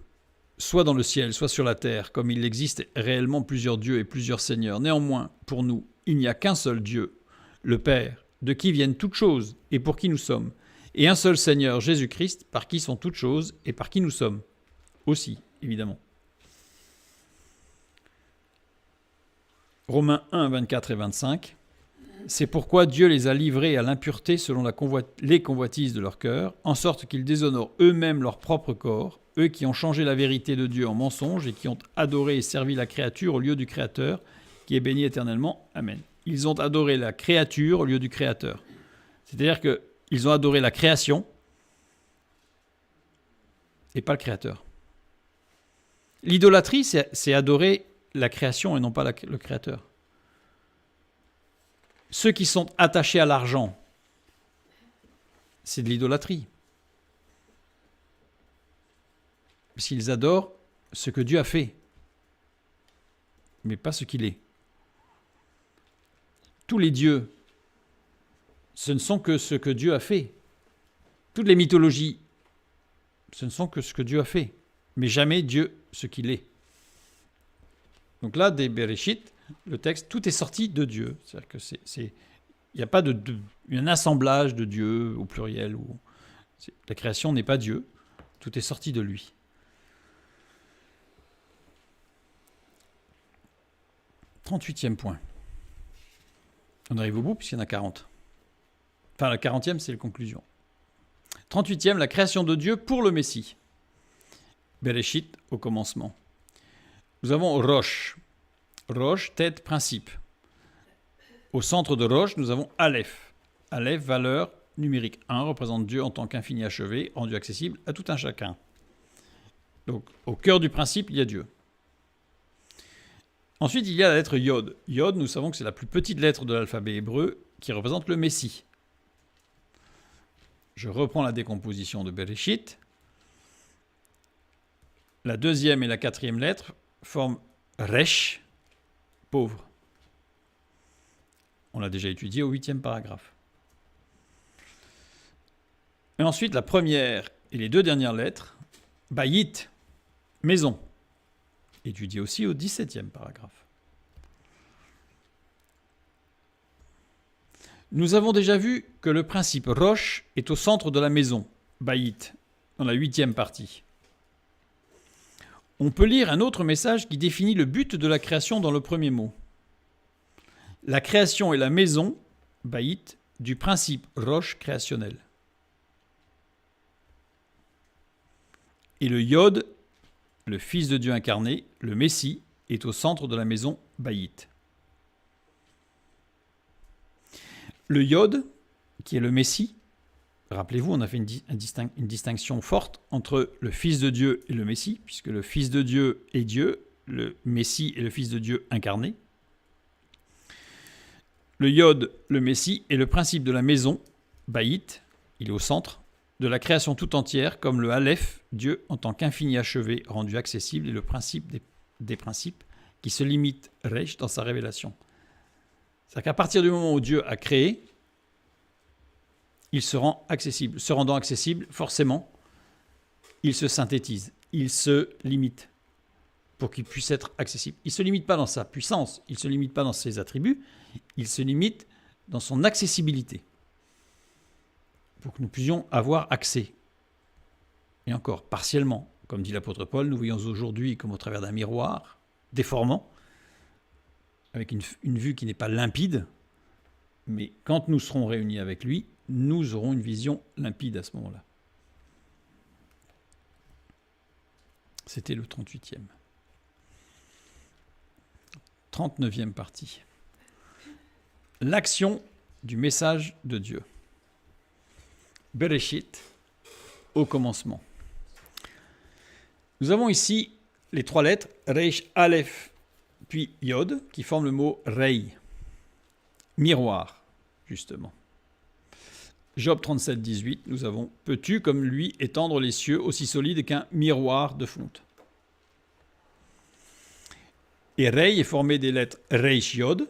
soit dans le ciel, soit sur la terre, comme il existe réellement plusieurs dieux et plusieurs seigneurs, néanmoins, pour nous, il n'y a qu'un seul Dieu, le Père, de qui viennent toutes choses et pour qui nous sommes, et un seul Seigneur, Jésus-Christ, par qui sont toutes choses et par qui nous sommes. » Aussi, évidemment. Romains 1, 24 et 25. « C'est pourquoi Dieu les a livrés à l'impureté selon les convoitises de leur cœur, en sorte qu'ils déshonorent eux-mêmes leur propre corps, eux qui ont changé la vérité de Dieu en mensonge et qui ont adoré et servi la créature au lieu du Créateur, qui est béni éternellement. Amen. » Ils ont adoré la créature au lieu du Créateur. C'est-à-dire qu'ils ont adoré la création et pas le Créateur. L'idolâtrie, c'est adorer la création et non pas le Créateur. Ceux qui sont attachés à l'argent, c'est de l'idolâtrie. Parce qu'ils adorent ce que Dieu a fait, mais pas ce qu'il est. Tous les dieux, ce ne sont que ce que Dieu a fait. Toutes les mythologies, ce ne sont que ce que Dieu a fait, mais jamais Dieu ce qu'il est. Donc là, des Bereshit, le texte, tout est sorti de Dieu. C'est-à-dire que il n'y a pas un assemblage de Dieu au pluriel. La création n'est pas Dieu, tout est sorti de lui. « 38e point. On arrive au bout puisqu'il y en a 40. Enfin, la 40e, c'est la conclusion. 38e, la création de Dieu pour le Messie. Bereshit, au commencement. Nous avons Rosh. Rosh, tête, principe. Au centre de Rosh, nous avons Aleph. Aleph, valeur numérique 1, représente Dieu en tant qu'infini achevé, rendu accessible à tout un chacun. Donc, au cœur du principe, il y a Dieu. Ensuite, il y a la lettre Yod. Yod, nous savons que c'est la plus petite lettre de l'alphabet hébreu qui représente le Messie. Je reprends la décomposition de Bereshit. La deuxième et la quatrième lettre forment Resh, pauvre. On l'a déjà étudié au 8e paragraphe. Et ensuite, la première et les deux dernières lettres, Bayit, maison, étudié aussi au 17e paragraphe. Nous avons déjà vu que le principe Rosh est au centre de la maison, Bayit, dans la 8e partie. On peut lire un autre message qui définit le but de la création dans le premier mot. La création est la maison, Bayit, du principe Rosh créationnel. Et le Yod, le Fils de Dieu incarné, le Messie, est au centre de la maison Bayit. Le Yod, qui est le Messie, rappelez-vous, on a fait une distinction forte entre le Fils de Dieu et le Messie, puisque le Fils de Dieu est Dieu, le Messie est le Fils de Dieu incarné. Le Yod, le Messie, est le principe de la maison, Bayit, il est au centre, de la création tout entière, comme le Aleph, Dieu en tant qu'infini achevé, rendu accessible, et le principe des principes qui se limite, Resh, dans sa révélation. C'est-à-dire qu'à partir du moment où Dieu a créé, il se rend accessible. Se rendant accessible, forcément, il se synthétise, il se limite pour qu'il puisse être accessible. Il ne se limite pas dans sa puissance, il ne se limite pas dans ses attributs, il se limite dans son accessibilité pour que nous puissions avoir accès. Et encore, partiellement, comme dit l'apôtre Paul, nous voyons aujourd'hui comme au travers d'un miroir déformant, avec une vue qui n'est pas limpide, mais quand nous serons réunis avec lui, nous aurons une vision limpide à ce moment-là. C'était le 38e. 39e partie. L'action du message de Dieu. Bereshit, au commencement. Nous avons ici les trois lettres Reish, Aleph, puis Yod, qui forment le mot Rei, miroir, justement. Job 37, 18, nous avons « Peux-tu, comme lui, étendre les cieux aussi solides qu'un miroir de fonte ?» Et Rei est formé des lettres Reish Yod,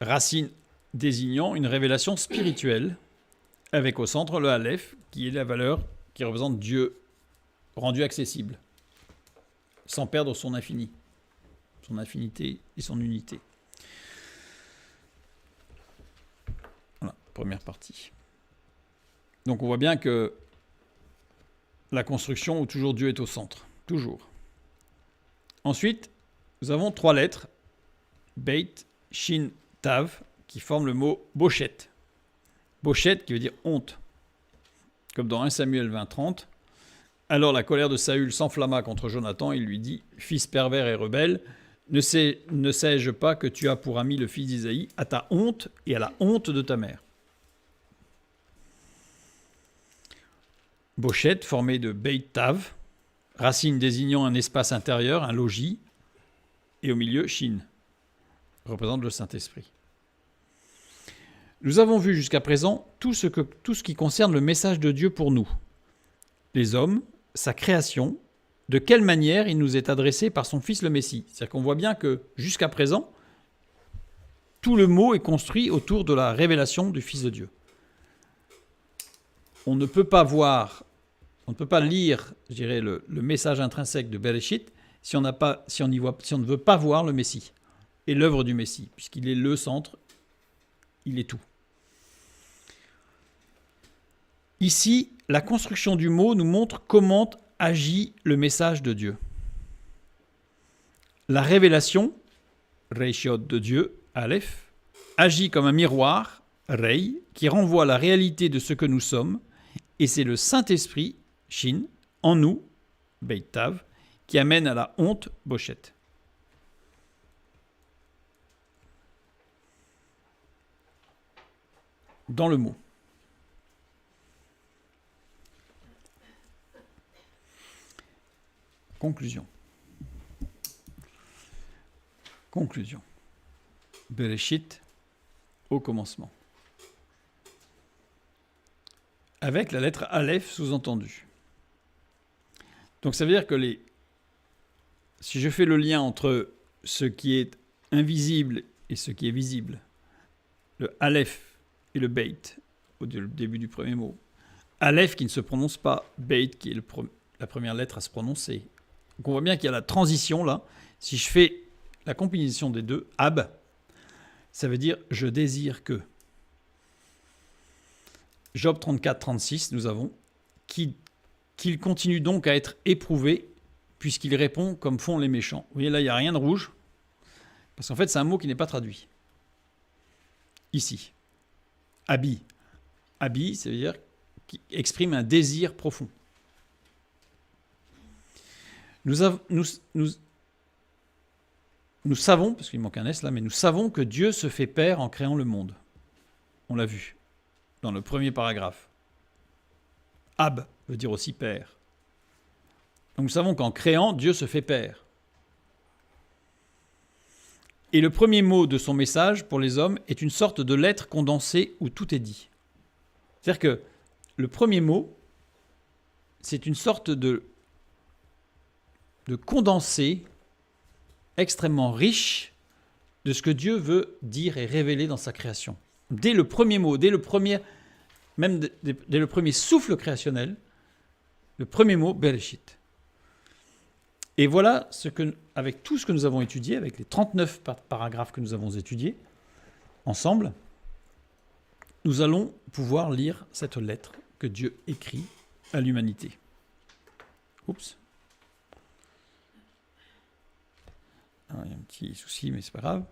racine désignant une révélation spirituelle, avec au centre le Aleph, qui est la valeur qui représente Dieu rendu accessible, sans perdre son infini, son infinité et son unité. Voilà, première partie. Donc on voit bien que la construction où toujours Dieu est au centre, toujours. Ensuite, nous avons trois lettres, Beit, Shin, Tav, qui forment le mot Bochet. Bochet qui veut dire honte. Comme dans 1 Samuel 20, 30. Alors la colère de Saül s'enflamma contre Jonathan, il lui dit « Fils pervers et rebelle, ne sais-je pas que tu as pour ami le fils d'Isaïe, à ta honte et à la honte de ta mère ?» Bochet, formé de Beit Tav, racine désignant un espace intérieur, un logis, et au milieu, Shin, représente le Saint-Esprit. Nous avons vu jusqu'à présent tout ce qui concerne le message de Dieu pour nous. Les hommes, sa création, de quelle manière il nous est adressé par son Fils le Messie. C'est-à-dire qu'on voit bien que jusqu'à présent, tout le mot est construit autour de la révélation du Fils de Dieu. On ne peut pas lire, je dirais, le message intrinsèque de Bereshit si on ne veut pas voir le Messie et l'œuvre du Messie, puisqu'il est le centre, il est tout. Ici, la construction du mot nous montre comment agit le message de Dieu. La révélation, Reishiot de Dieu, Aleph, agit comme un miroir, Rei, qui renvoie la réalité de ce que nous sommes Et c'est le Saint-Esprit, Shin, en nous, Beit Tav, qui amène à la honte, Bochet. Dans le mot. Conclusion. Bereshit, au commencement. Avec la lettre Aleph sous-entendue. Donc ça veut dire que si je fais le lien entre ce qui est invisible et ce qui est visible, le Aleph et le Beit, au début du premier mot, Aleph qui ne se prononce pas, Beit qui est la première lettre à se prononcer. Donc on voit bien qu'il y a la transition là. Si je fais la combinaison des deux, Ab, ça veut dire « je désire que ». Job 34, 36, nous avons qu'il continue donc à être éprouvé puisqu'il répond comme font les méchants. Vous voyez là, il n'y a rien de rouge parce qu'en fait, c'est un mot qui n'est pas traduit. Ici. Abi. Abi, ça veut dire qu'il exprime un désir profond. Nous savons, parce qu'il manque un S là, mais nous savons que Dieu se fait père en créant le monde. On l'a vu dans le premier paragraphe. Ab veut dire aussi père. Donc nous savons qu'en créant, Dieu se fait père. Et le premier mot de son message pour les hommes est une sorte de lettre condensée où tout est dit. C'est-à-dire que le premier mot, c'est une sorte de condensé extrêmement riche de ce que Dieu veut dire et révéler dans sa création. Dès le premier mot, dès le premier souffle créationnel, le premier mot, Bereshit. Et voilà avec tout ce que nous avons étudié, avec les 39 paragraphes que nous avons étudiés ensemble, nous allons pouvoir lire cette lettre que Dieu écrit à l'humanité. Oups. Alors, il y a un petit souci, mais c'est pas grave.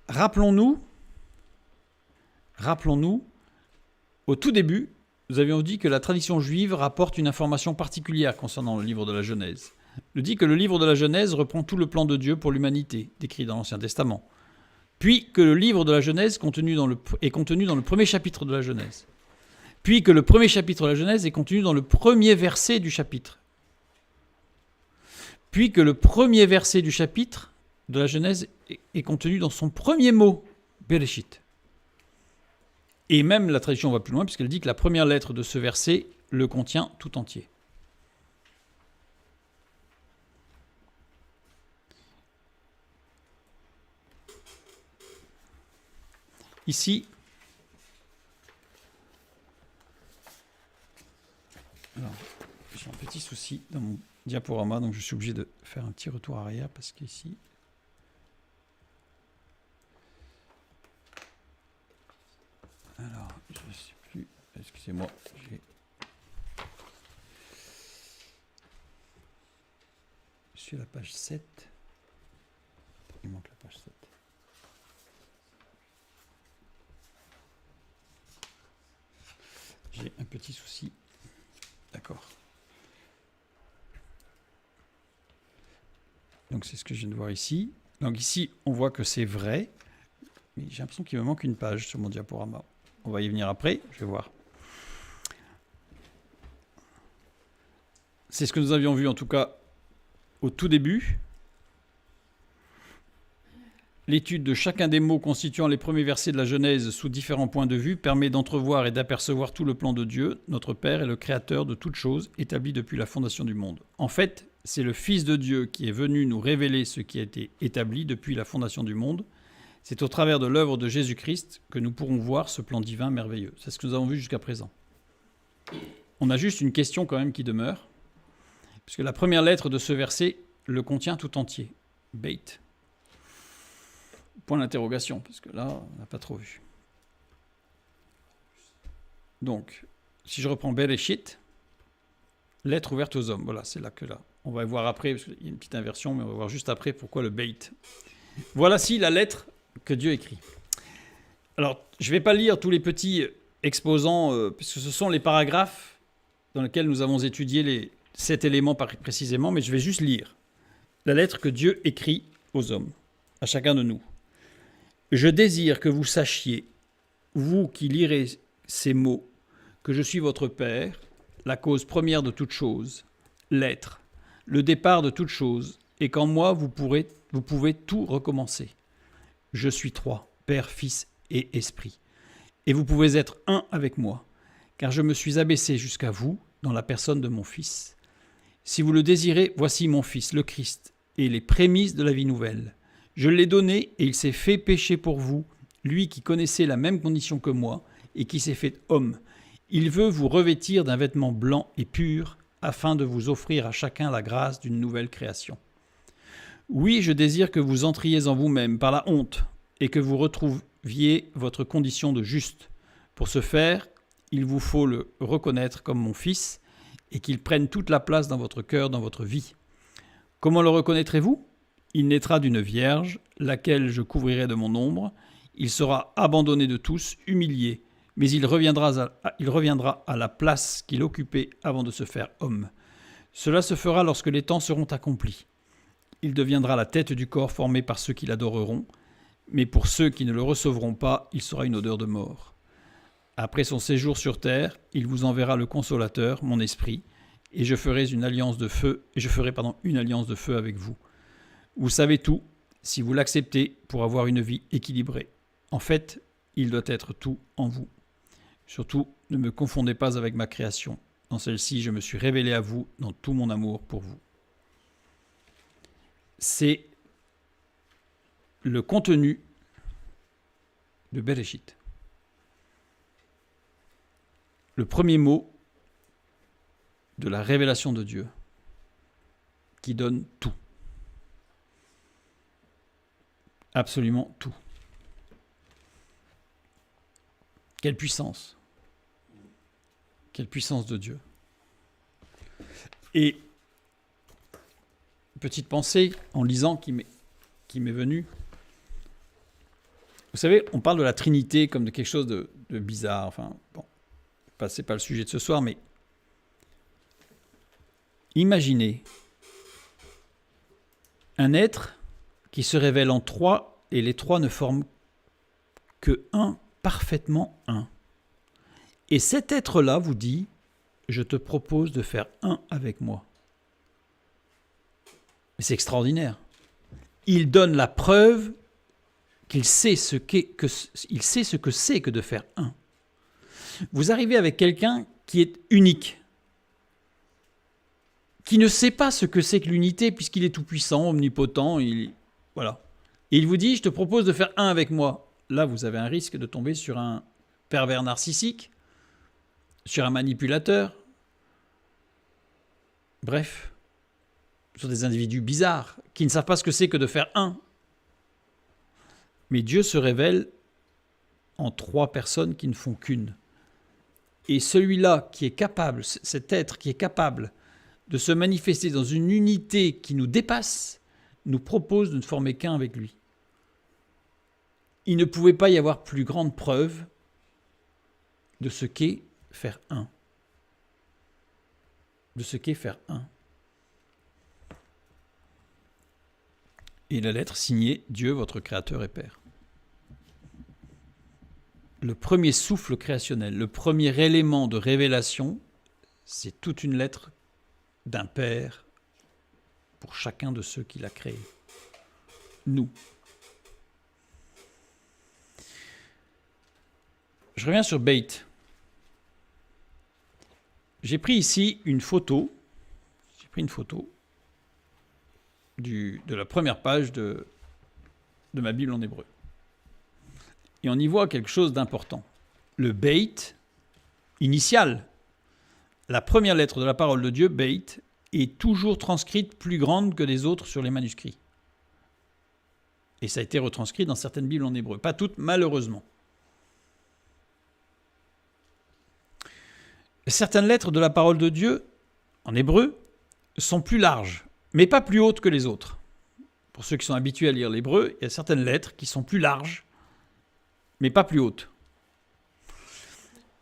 Rappelons-nous, au tout début, nous avions dit que la tradition juive rapporte une information particulière concernant le livre de la Genèse. Elle dit que le livre de la Genèse reprend tout le plan de Dieu pour l'humanité, décrit dans l'Ancien Testament. Puis que le livre de la Genèse est contenu dans le premier chapitre de la Genèse. Puis que le premier chapitre de la Genèse est contenu dans le premier verset du chapitre. Puis que le premier verset du chapitre de la Genèse est contenu dans son premier mot, Bereshit. Et même la tradition va plus loin, puisqu'elle dit que la première lettre de ce verset le contient tout entier. Ici, alors, j'ai un petit souci dans mon diaporama, donc je suis obligé de faire un petit retour arrière, parce qu'ici... Alors, je ne sais plus, excusez-moi, je suis à la page 7. Il manque la page 7. J'ai un petit souci. D'accord. Donc c'est ce que je viens de voir ici. Donc ici, on voit que c'est vrai, mais j'ai l'impression qu'il me manque une page sur mon diaporama. On va y venir après, je vais voir. C'est ce que nous avions vu en tout cas au tout début. L'étude de chacun des mots constituant les premiers versets de la Genèse sous différents points de vue permet d'entrevoir et d'apercevoir tout le plan de Dieu, notre Père et le Créateur de toutes choses, établi depuis la fondation du monde. En fait, c'est le Fils de Dieu qui est venu nous révéler ce qui a été établi depuis la fondation du monde. C'est au travers de l'œuvre de Jésus-Christ que nous pourrons voir ce plan divin merveilleux. C'est ce que nous avons vu jusqu'à présent. On a juste une question quand même qui demeure, puisque la première lettre de ce verset le contient tout entier. Beit. Point d'interrogation, parce que là, on n'a pas trop vu. Donc, si je reprends Bereshit, lettre ouverte aux hommes. Voilà, c'est là que là. On va voir après, parce qu'il y a une petite inversion, mais on va voir juste après pourquoi le Beit. Voilà la lettre que Dieu écrit. Alors, je ne vais pas lire tous les petits exposant, puisque ce sont les paragraphes dans lesquels nous avons étudié les 7 éléments précisément, mais je vais juste lire la lettre que Dieu écrit aux hommes, à chacun de nous. Je désire que vous sachiez, vous qui lirez ces mots, que je suis votre Père, la cause première de toute chose, l'être, le départ de toute chose, et qu'en moi vous pouvez tout recommencer. Je suis 3, Père, Fils et Esprit. Et vous pouvez être un avec moi, car je me suis abaissé jusqu'à vous dans la personne de mon Fils. Si vous le désirez, voici mon Fils, le Christ, et les prémices de la vie nouvelle. Je l'ai donné et il s'est fait péché pour vous, lui qui connaissait la même condition que moi et qui s'est fait homme. Il veut vous revêtir d'un vêtement blanc et pur, afin de vous offrir à chacun la grâce d'une nouvelle création. Oui, je désire que vous entriez en vous-même par la honte et que vous retrouviez votre condition de juste. Pour ce faire, il vous faut le reconnaître comme mon Fils et qu'il prenne toute la place dans votre cœur, dans votre vie. Comment le reconnaîtrez-vous ? Il naîtra d'une vierge, laquelle je couvrirai de mon ombre. Il sera abandonné de tous, humilié, mais il reviendra à la place qu'il occupait avant de se faire homme. Cela se fera lorsque les temps seront accomplis. Il deviendra la tête du corps formé par ceux qui l'adoreront, mais pour ceux qui ne le recevront pas, il sera une odeur de mort. Après son séjour sur terre, il vous enverra le Consolateur, mon esprit, et je ferai une alliance de feu avec vous. Vous savez tout, si vous l'acceptez, pour avoir une vie équilibrée. En fait, il doit être tout en vous. Surtout, ne me confondez pas avec ma création. Dans celle-ci, je me suis révélé à vous dans tout mon amour pour vous. C'est le contenu de Bereshit. Le premier mot de la révélation de Dieu qui donne tout. Absolument tout. Quelle puissance. Quelle puissance de Dieu. Et petite pensée en lisant qui m'est venue. Vous savez, on parle de la Trinité comme de quelque chose de bizarre. Enfin, bon, c'est pas le sujet de ce soir, mais imaginez un être qui se révèle en trois et les trois ne forment que un, parfaitement un. Et cet être-là vous dit, je te propose de faire un avec moi. Mais c'est extraordinaire. Il donne la preuve qu'il sait ce que c'est que de faire un. Vous arrivez avec quelqu'un qui est unique, qui ne sait pas ce que c'est que l'unité puisqu'il est tout-puissant, omnipotent, voilà. Et il vous dit, je te propose de faire un avec moi. Là, vous avez un risque de tomber sur un pervers narcissique, sur un manipulateur. Bref, sur des individus bizarres qui ne savent pas ce que c'est que de faire un. Mais Dieu se révèle en trois personnes qui ne font qu'une. Et celui-là qui est capable, cet être qui est capable de se manifester dans une unité qui nous dépasse, nous propose de ne former qu'un avec lui. Il ne pouvait pas y avoir plus grande preuve de ce qu'est faire un. De ce qu'est faire un. Et la lettre signée Dieu, votre Créateur et Père. Le premier souffle créationnel, le premier élément de révélation, c'est toute une lettre d'un Père pour chacun de ceux qu'il a créés. Nous. Je reviens sur Beit. J'ai pris ici une photo. De la première page de ma Bible en hébreu. Et on y voit quelque chose d'important. Le Beit initial, la première lettre de la parole de Dieu, Beit, est toujours transcrite plus grande que les autres sur les manuscrits. Et ça a été retranscrit dans certaines Bibles en hébreu. Pas toutes, malheureusement. Certaines lettres de la parole de Dieu, en hébreu, sont plus larges, mais pas plus hautes que les autres. Pour ceux qui sont habitués à lire l'hébreu, il y a certaines lettres qui sont plus larges, mais pas plus hautes.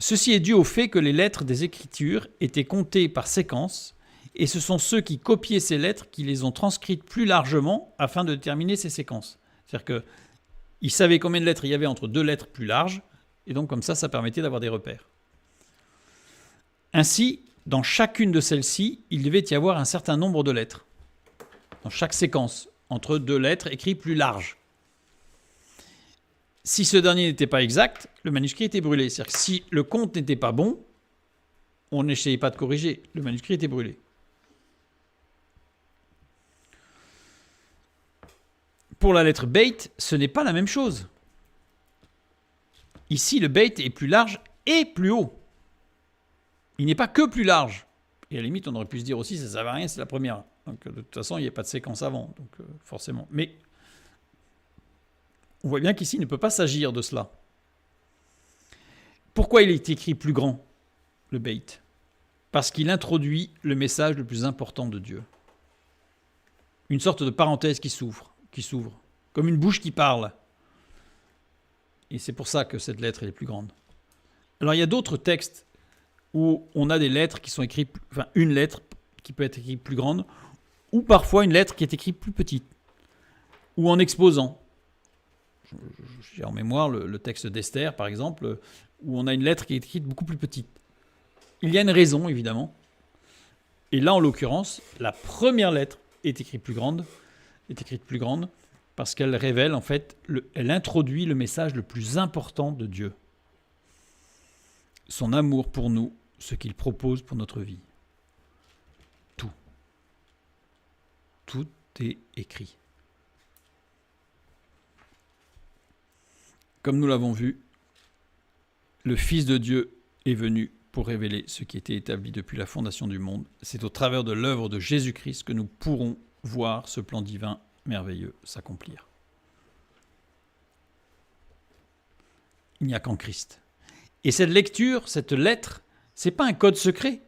Ceci est dû au fait que les lettres des Écritures étaient comptées par séquence, et ce sont ceux qui copiaient ces lettres qui les ont transcrites plus largement afin de déterminer ces séquences. C'est-à-dire qu'ils savaient combien de lettres il y avait entre deux lettres plus larges, et donc comme ça permettait d'avoir des repères. Ainsi, dans chacune de celles-ci, il devait y avoir un certain nombre de lettres, dans chaque séquence, entre deux lettres écrites plus larges. Si ce dernier n'était pas exact, le manuscrit était brûlé. C'est-à-dire que si le compte n'était pas bon, on n'essayait pas de corriger, le manuscrit était brûlé. Pour la lettre Beit, ce n'est pas la même chose. Ici, le Beit est plus large et plus haut. Il n'est pas que plus large. Et à la limite, on aurait pu se dire aussi, ça ne servait à rien, c'est la première. Donc de toute façon, il n'y a pas de séquence avant, donc forcément. Mais on voit bien qu'ici, il ne peut pas s'agir de cela. Pourquoi il est écrit plus grand, le Beit? Parce qu'il introduit le message le plus important de Dieu. Une sorte de parenthèse qui s'ouvre, comme une bouche qui parle. Et c'est pour ça que cette lettre est plus grande. Alors il y a d'autres textes où on a des lettres qui sont écrites, enfin une lettre qui peut être écrite plus grande, ou parfois une lettre qui est écrite plus petite, ou en exposant. J'ai en mémoire le texte d'Esther, par exemple, où on a une lettre qui est écrite beaucoup plus petite. Il y a une raison, évidemment. Et là, en l'occurrence, la première lettre est écrite plus grande, parce qu'elle révèle, en fait, elle introduit le message le plus important de Dieu. Son amour pour nous, ce qu'il propose pour notre vie. Tout. Tout est écrit. Comme nous l'avons vu, le Fils de Dieu est venu pour révéler ce qui était établi depuis la fondation du monde. C'est au travers de l'œuvre de Jésus-Christ que nous pourrons voir ce plan divin merveilleux s'accomplir. Il n'y a qu'en Christ. Et cette lecture, cette lettre, ce n'est pas un code secret.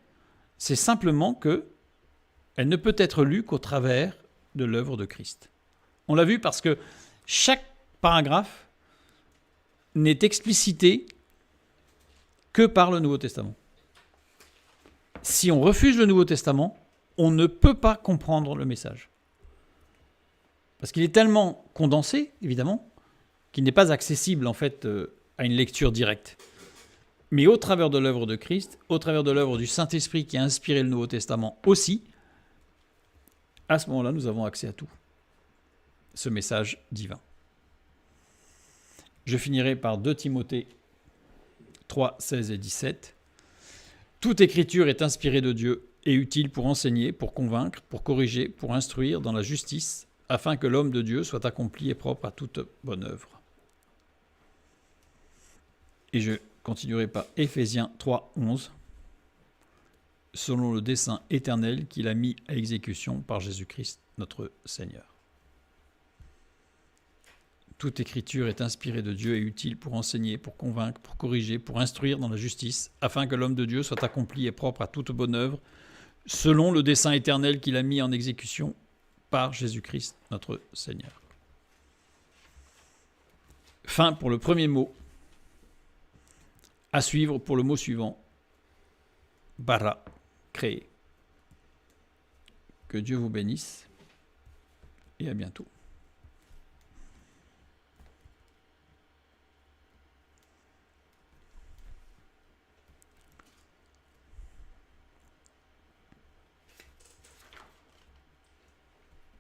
C'est simplement que elle ne peut être lue qu'au travers de l'œuvre de Christ. On l'a vu parce que chaque paragraphe n'est explicité que par le Nouveau Testament. Si on refuse le Nouveau Testament, on ne peut pas comprendre le message. Parce qu'il est tellement condensé, évidemment, qu'il n'est pas accessible, en fait, à une lecture directe. Mais au travers de l'œuvre de Christ, au travers de l'œuvre du Saint-Esprit qui a inspiré le Nouveau Testament aussi, à ce moment-là, nous avons accès à tout. Ce message divin. Je finirai par 2 Timothée 3, 16 et 17. Toute écriture est inspirée de Dieu et utile pour enseigner, pour convaincre, pour corriger, pour instruire dans la justice, afin que l'homme de Dieu soit accompli et propre à toute bonne œuvre. Et je continuerai par Éphésiens 3, 11. Selon le dessein éternel qu'il a mis à exécution par Jésus-Christ, notre Seigneur. Toute écriture est inspirée de Dieu et utile pour enseigner, pour convaincre, pour corriger, pour instruire dans la justice, afin que l'homme de Dieu soit accompli et propre à toute bonne œuvre, selon le dessein éternel qu'il a mis en exécution par Jésus-Christ, notre Seigneur. Fin pour le premier mot. À suivre pour le mot suivant. Bara, créer. Que Dieu vous bénisse et à bientôt.